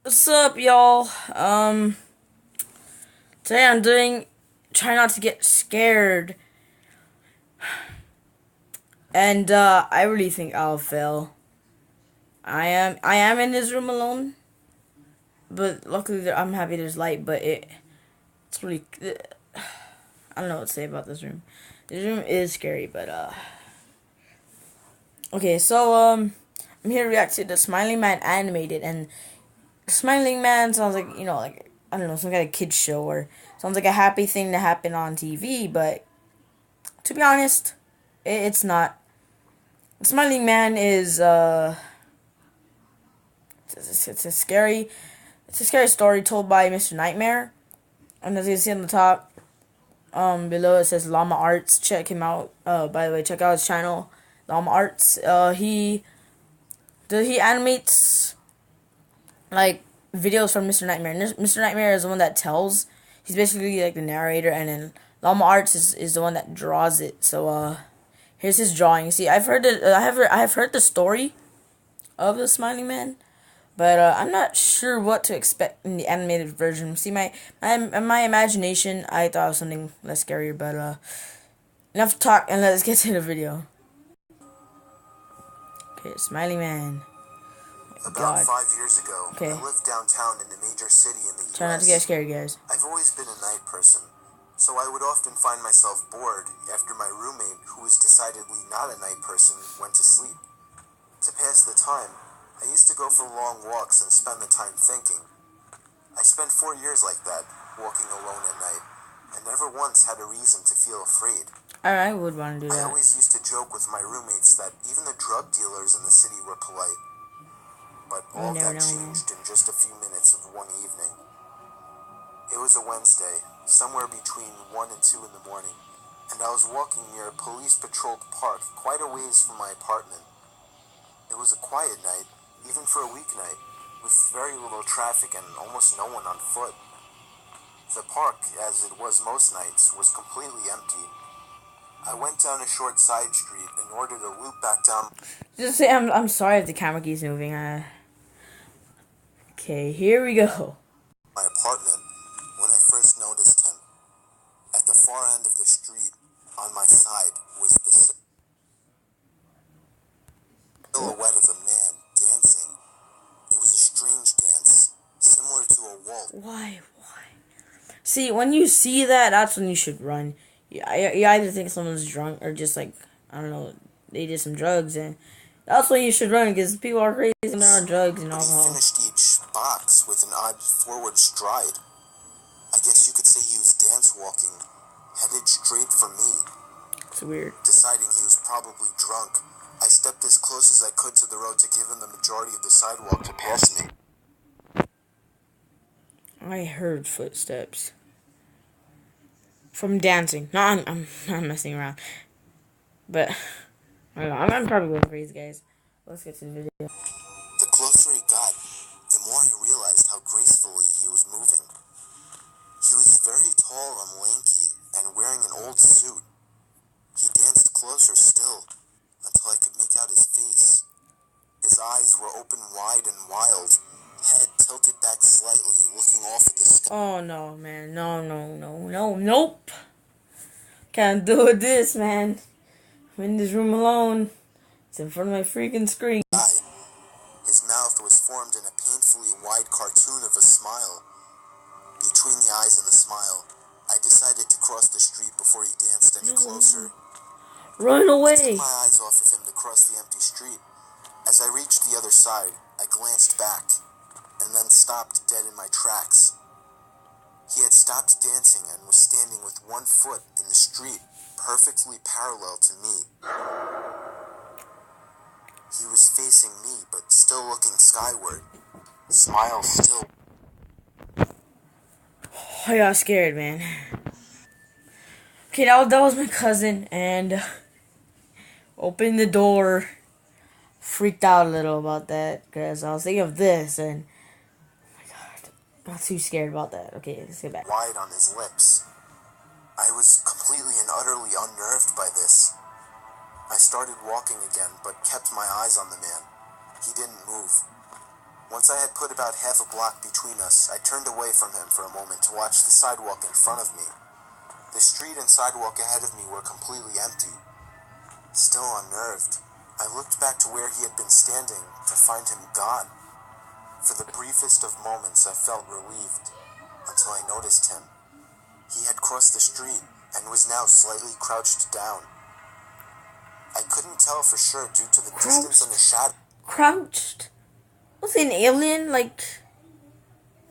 What's up, y'all? Today I'm doing try not to get scared, and I really think I'll fail. I am in this room alone, but luckily I'm happy there's light. But it's really I don't know what to say about this room. This room is scary, but okay. So I'm here to react to the Smiling Man animated, and Smiling Man sounds like like I don't know, some kind of kids show, or sounds like a happy thing to happen on TV, but to be honest, it's not. Smiling Man is it's a scary story told by Mr. Nightmare, and as you see on the top below it says Llama Arts. Check him out. By the way, check out his channel, Llama Arts. He animates like videos from Mr. Nightmare. And Mr. Nightmare is the one that tells. He's basically like the narrator, and then Llama Arts is the one that draws it. So here's his drawing. See, I have heard the story of the Smiling Man, but I'm not sure what to expect in the animated version. See, my imagination, I thought of something less scary, but enough talk and let's get to the video. Okay, Smiling Man. Oh About God. 5 years ago, Okay. I lived downtown in a major city in the Try not to get US. scared, guys. I've always been a night person, so I would often find myself bored after my roommate, who was decidedly not a night person, went to sleep. To pass the time, I used to go for long walks and spend the time thinking. I spent 4 years like that, walking alone at night, and never once had a reason to feel afraid. I would want to do I that. always used to joke with my roommates that even the drug dealers in the city were polite. But You all never that know, man. changed in just a few minutes of one evening. It was a Wednesday, somewhere between 1 and 2 in the morning, and I was walking near a police-patrolled park quite a ways from my apartment. It was a quiet night, even for a weeknight, with very little traffic and almost no one on foot. The park, as it was most nights, was completely empty. I went down a short side street in order to loop back down Just say I'm sorry if the camera keeps moving. Okay, here we go. my apartment when I first noticed him. At the far end of the street, on my side, was the silhouette of a man dancing. It was a strange dance, similar to a waltz. Why? See, when you see that, that's when you should run. You either think someone's drunk or just like I don't know, they did some drugs, and that's when you should run because people are crazy and they're on drugs and But he alcohol. finished each box with an odd forward stride. I guess you could say he was dance walking, headed straight for me. It's weird. Deciding he was probably drunk, I stepped as close as I could to the road to give him the majority of the sidewalk to pass me. I heard footsteps from dancing. No, I'm not messing around. But I don't know, I'm probably going crazy, guys. Let's get to the video. The closer he got, the more I realized how gracefully he was moving. He was very tall and lanky and wearing an old suit. He danced closer still until I could make out his face. His eyes were open wide and wild, head tilted back slightly, looking off at the sky. Oh no, man. Nope. Can't do this, man. I'm in this room alone. It's in front of my freaking screen. His mouth was formed in a painfully wide cartoon of a smile. Between the eyes and the smile, I decided to cross the street before he danced any closer. Run I away! took my eyes off of him to cross the empty street. As I reached the other side, I glanced back, and then stopped dead in my tracks. He had stopped dancing and was standing with one foot in the street, perfectly parallel to me. He was facing me, but still looking skyward. Smile still. I got scared, man. Okay, that was my cousin, and opened the door. Freaked out a little about that, because I was thinking of this, and oh my god, not too scared about that. Okay, let's get back. Wide on his lips. I was completely and utterly unnerved by this. I started walking again, but kept my eyes on the man. He didn't move. Once I had put about half a block between us, I turned away from him for a moment to watch the sidewalk in front of me. The street and sidewalk ahead of me were completely empty. Still unnerved, I looked back to where he had been standing to find him gone. For the briefest of moments, I felt relieved, until I noticed him. He had crossed the street and was now slightly crouched down. I couldn't tell for sure due to the distance and the shadow. Crouched? Was he an alien? Like,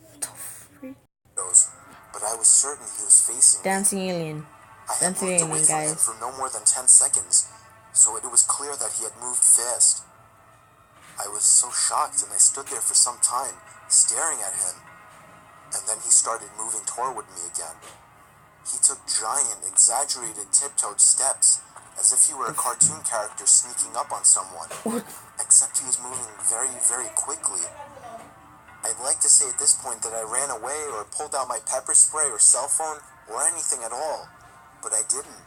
what the freak? But I was certain he was facing Dancing me. alien. I had Dancing moved away alien, from him guys. for no more than 10 seconds, so it was clear that he had moved fast. I was so shocked, and I stood there for some time, staring at him. And then he started moving toward me again. He took giant, exaggerated, tiptoed steps, as if he were a cartoon character sneaking up on someone. Except he was moving very, very quickly. I'd like to say at this point that I ran away or pulled out my pepper spray or cell phone or anything at all, but I didn't.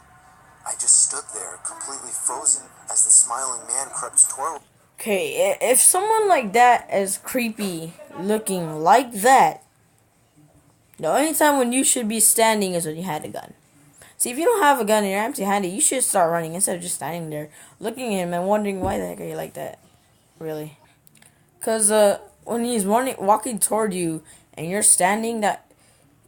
I just stood there, completely frozen, as the smiling man crept toward me. Okay, if someone like that is creepy looking like that, the only time when you should be standing is when you had a gun. See, if you don't have a gun and you're empty-handed, you should start running instead of just standing there, looking at him and wondering why the heck are you like that. Really. Because when he's walking toward you and you're standing, that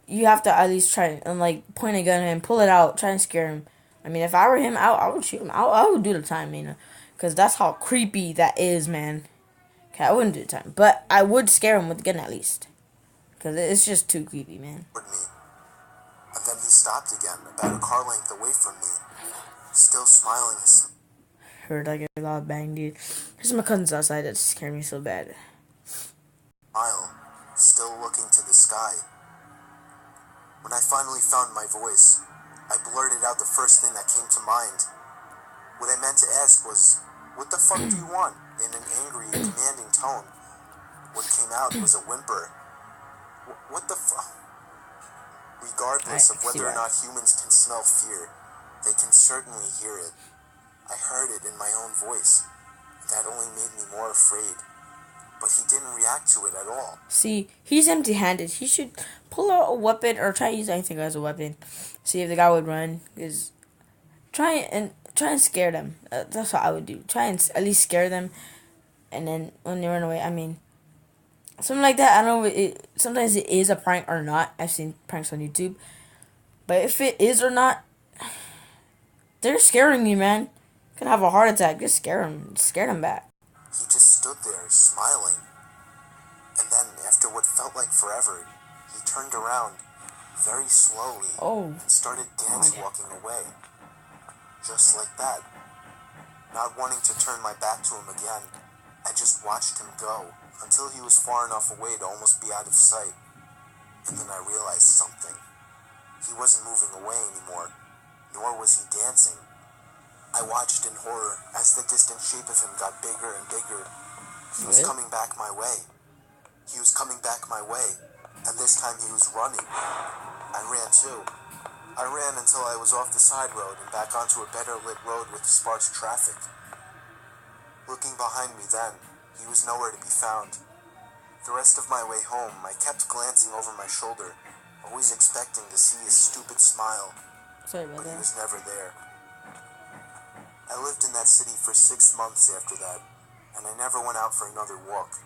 you have to at least try and like point a gun at him, pull it out, try and scare him. I mean, if I were him, I would shoot him. I would do the time, you know, because that's how creepy that is, man. Okay, I wouldn't do the time, but I would scare him with the gun at least, because it's just too creepy, man. And then he stopped again, about a car length away from me, still smiling. Heard like a loud bang, dude. There's my cousins outside that scared me so bad. Smile, still looking to the sky. When I finally found my voice, I blurted out the first thing that came to mind. What I meant to ask was, "What the fuck do you want?" in an angry, demanding tone. What came out was a whimper. What the fuck? Regardless of whether or not humans can smell fear, they can certainly hear it. I heard it in my own voice. That only made me more afraid. But he didn't react to it at all. See, he's empty-handed. He should pull out a weapon or try to use anything as a weapon. See if the guy would run. Cause try and scare them. That's what I would do. Try and at least scare them, and then when they run away, I mean, something like that. I don't know. Sometimes it is a prank or not. I've seen pranks on YouTube, but if it is or not, they're scaring me, man. Could have a heart attack. Just scare them. Scare them back. He just stood there, smiling. And then, after what felt like forever, he turned around, very slowly, and started walking away. Just like that. Not wanting to turn my back to him again, I just watched him go, until he was far enough away to almost be out of sight. And then I realized something. He wasn't moving away anymore, nor was he dancing. I watched in horror as the distant shape of him got bigger and bigger. He was coming back my way. He was coming back my way, and this time he was running. I ran too. I ran until I was off the side road and back onto a better lit road with sparse traffic. Looking behind me then, he was nowhere to be found. The rest of my way home, I kept glancing over my shoulder, always expecting to see his stupid smile, but he was never there. I lived in that city for 6 months after that, and I never went out for another walk.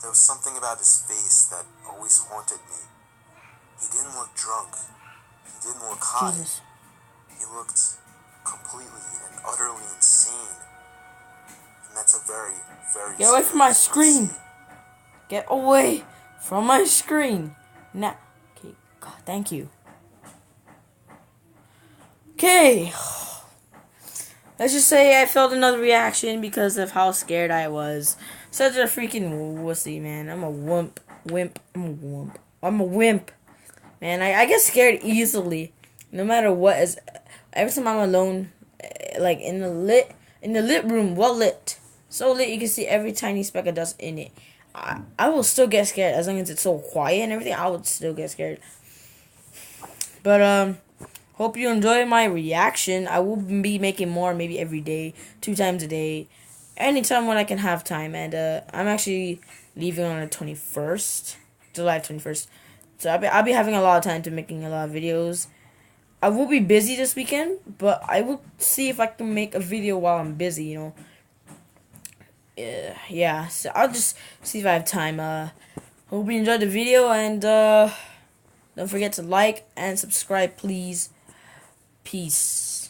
There was something about his face that always haunted me. He didn't look drunk. He didn't look high. Jesus. He looked completely and utterly insane. And that's a very, very... Get away from my screen! Get away from my screen! Now. Okay, God, thank you. Okay. Let's just say I felt another reaction because of how scared I was. Such a freaking wussy, man. I'm a wimp. I'm a wimp. Man, I get scared easily. No matter what is. Every time I'm alone, like in the lit room, well lit. So lit you can see every tiny speck of dust in it. I will still get scared as long as it's so quiet and everything. I would still get scared. But hope you enjoy my reaction. I will be making more maybe every day, 2 times a day, anytime when I can have time. And I'm actually leaving on the 21st, July 21st. So I'll be having a lot of time to making a lot of videos. I will be busy this weekend, but I will see if I can make a video while I'm busy, you know. Yeah, so I'll just see if I have time. Hope you enjoyed the video, and don't forget to like and subscribe, please. Peace.